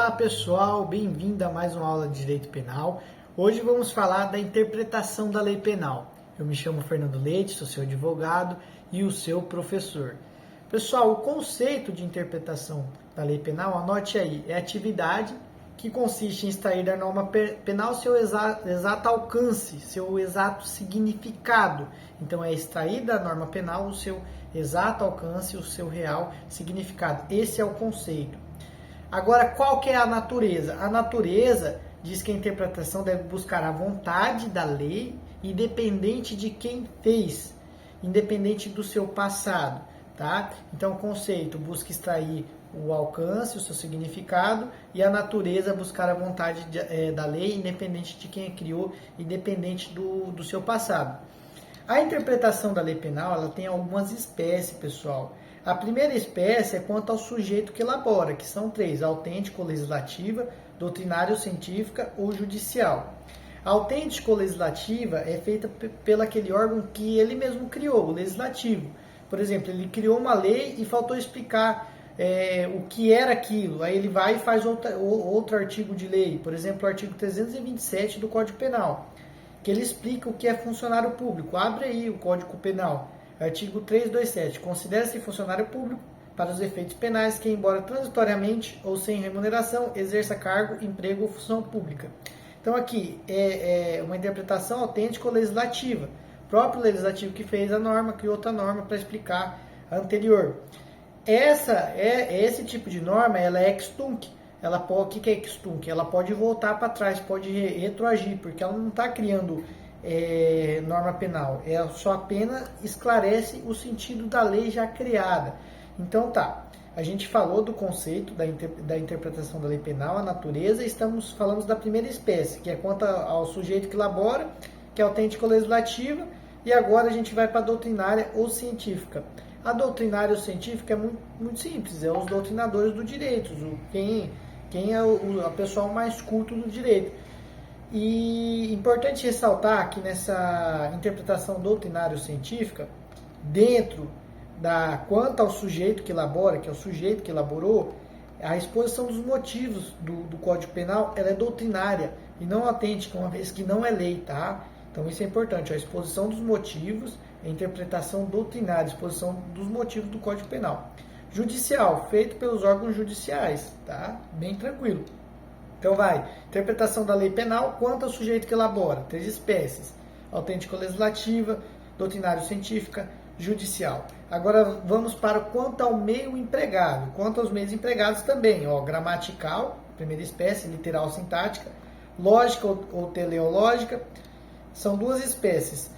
Olá pessoal, bem-vindo a mais uma aula de Direito Penal. Hoje vamos falar da interpretação da lei penal. Eu me chamo Fernando Leite, sou seu advogado e o seu professor. Pessoal, o conceito de interpretação da lei penal, anote aí, é atividade que consiste em extrair da norma penal seu exato alcance, seu exato significado. Então é extrair da norma penal o seu exato alcance, o seu real significado. Esse é o conceito. Agora, qual que é a natureza? A natureza diz que a interpretação deve buscar a vontade da lei, independente de quem fez, independente do seu passado, tá? Então, o conceito busca extrair o alcance, o seu significado, e a natureza buscar a vontade da lei, independente de quem a criou, independente do seu passado. A interpretação da lei penal, ela tem algumas espécies, pessoal. A primeira espécie é quanto ao sujeito que elabora, que são três: autêntico-legislativa, doutrinário-científica ou judicial. A autêntico-legislativa é feita pelo aquele órgão que ele mesmo criou, o legislativo. Por exemplo, ele criou uma lei e faltou explicar o que era aquilo. Aí ele vai e faz outro artigo de lei, por exemplo, o artigo 327 do Código Penal, que ele explica o que é funcionário público. Abre aí o Código Penal. Artigo 327. Considera-se funcionário público, para os efeitos penais, que, embora transitoriamente ou sem remuneração, exerça cargo, emprego ou função pública. Então, aqui é uma interpretação autêntica ou legislativa. O próprio legislativo que fez a norma, criou outra norma para explicar a anterior. Esse tipo de norma, ela é ex tunc. O que é ex tunc? Ela pode voltar para trás, pode retroagir, porque ela não está criando norma penal, ela só apenas esclarece o sentido da lei já criada. Então tá, a gente falou do conceito da interpretação da lei penal, a natureza, e falamos da primeira espécie, que é quanto ao sujeito que elabora, que é autêntico-legislativa, e agora a gente vai para a doutrinária ou científica. A doutrinária ou científica é muito simples, é os doutrinadores do direito, quem é a pessoa mais culto do direito. E importante ressaltar que nessa interpretação doutrinário-científica, quanto ao sujeito que elabora, que é o sujeito que elaborou, a exposição dos motivos do Código Penal, ela é doutrinária e não autêntica, uma vez que não é lei, tá? Então isso é importante, a exposição dos motivos, a interpretação doutrinária, a exposição dos motivos do Código Penal. Judicial, feito pelos órgãos judiciais, tá? Bem tranquilo. Então interpretação da lei penal quanto ao sujeito que elabora, três espécies: autêntico-legislativa, doutrinário-científica, judicial. Agora vamos para quanto ao meio empregado, quanto aos meios empregados também, gramatical, primeira espécie, literal sintática, lógica ou teleológica, são duas espécies.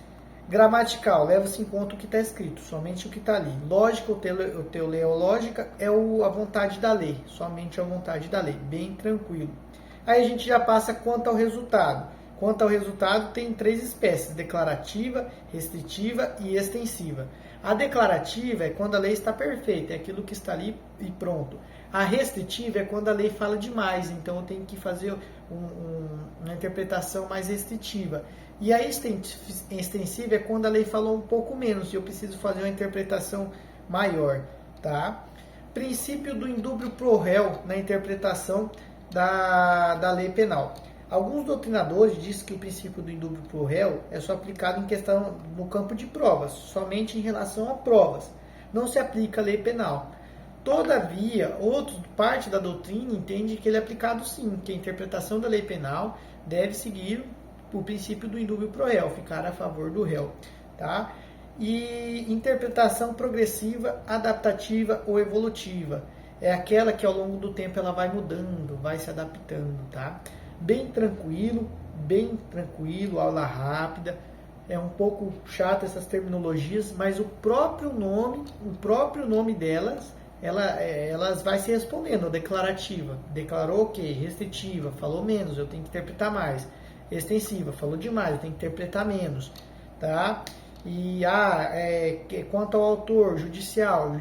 Gramatical, leva-se em conta o que está escrito, somente o que está ali. Lógica ou teleológica é a vontade da lei, somente a vontade da lei, bem tranquilo. Aí a gente já passa quanto ao resultado. Quanto ao resultado, tem três espécies: declarativa, restritiva e extensiva. A declarativa é quando a lei está perfeita, é aquilo que está ali e pronto. A restritiva é quando a lei fala demais, então eu tenho que fazer uma interpretação mais restritiva. E a extensiva é quando a lei falou um pouco menos e eu preciso fazer uma interpretação maior, tá? Princípio do indúbio pro réu na interpretação da lei penal. Alguns doutrinadores dizem que o princípio do indúbio pro réu é só aplicado no campo de provas, somente em relação a provas. Não se aplica a lei penal. Todavia, parte da doutrina entende que ele é aplicado sim, que a interpretação da lei penal deve seguir o princípio do indúbio pro réu, ficar a favor do réu, tá? E interpretação progressiva, adaptativa ou evolutiva é aquela que ao longo do tempo ela vai mudando, vai se adaptando, tá? Bem tranquilo, aula rápida. É um pouco chato essas terminologias, mas o próprio nome delas, elas vai se respondendo. Declarativa, declarou o quê? Restritiva, falou menos, eu tenho que interpretar mais. Extensiva, falou demais, eu tenho que interpretar menos, tá? E quanto ao autor, judicial,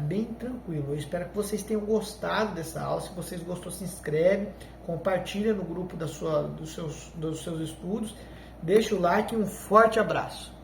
bem tranquilo. Eu espero que vocês tenham gostado dessa aula. Se vocês gostou, se inscreve, compartilha no grupo dos seus estudos, deixa o like e um forte abraço.